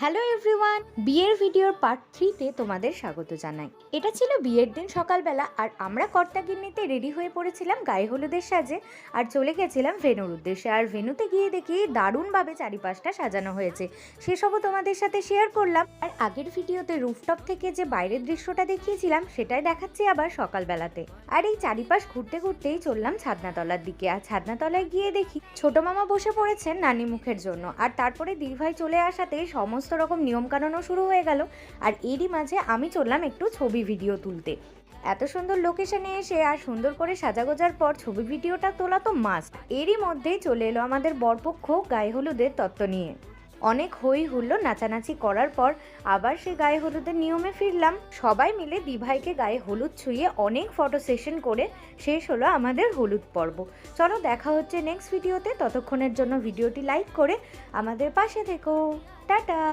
Hello everyone, বিয়ের ভিডিওর part 3তে তোমাদের স্বাগত জানাই। এটা ছিল বিয়ের দিন সকালবেলা, আর আমরা কর্তাগিন্নিতে রেডি হয়ে পড়েছিলাম গায়ে হলুদের সাজে আর চলে গেছিলাম ভেন্যুর উদ্দেশ্যে। আর ভেন্যুতে গিয়ে দেখি দারুণভাবে চারিপাশটা সাজানো হয়েছে, সেসবও তোমাদের সাথে শেয়ার করলাম। আর আগের ভিডিওতে রুফটপ থেকে যে বাইরের দৃশ্যটা দেখিয়েছিলাম সেটাই দেখাচ্ছি আবার সকালবেলাতে। আর এই চারিপাশ ঘুরতে ঘুরতেই চললাম ছাদনাতলার দিকে। আর ছাদনাতলায় গিয়ে দেখি ছোট মামা বসে পড়েছেন নানি মুখের জন্য, আর তারপরে দিদিভাই চলে আসাতে সমস্ত রকম নিয়মকানুনও শুরু হয়ে গেল। আর এরই মাঝে আমি চললাম একটু ছবি ভিডিও তুলতে। এত সুন্দর লোকেশনে এসে আর সুন্দর করে সাজাগোজার পর ছবি ভিডিওটা তোলা তো মাস্ট। এরই মধ্যেই চলে এলো আমাদের বরপক্ষ গায়ে হলুদের তত্ত্ব নিয়ে। অনেক হই হুল্লো নাচানাচি করার পর আবার সে গায়ে হলুদের নিয়মে ফিরলাম। সবাই মিলে দিভাইকে গায়ে হলুদ ছুঁয়ে অনেক ফটো সেশন করে শেষ হলো আমাদের হলুদ পর্ব। চলো দেখা হচ্ছে নেক্সট ভিডিওতে, ততক্ষণের জন্য ভিডিওটি লাইক করে আমাদের পাশে থেকো। টাটা।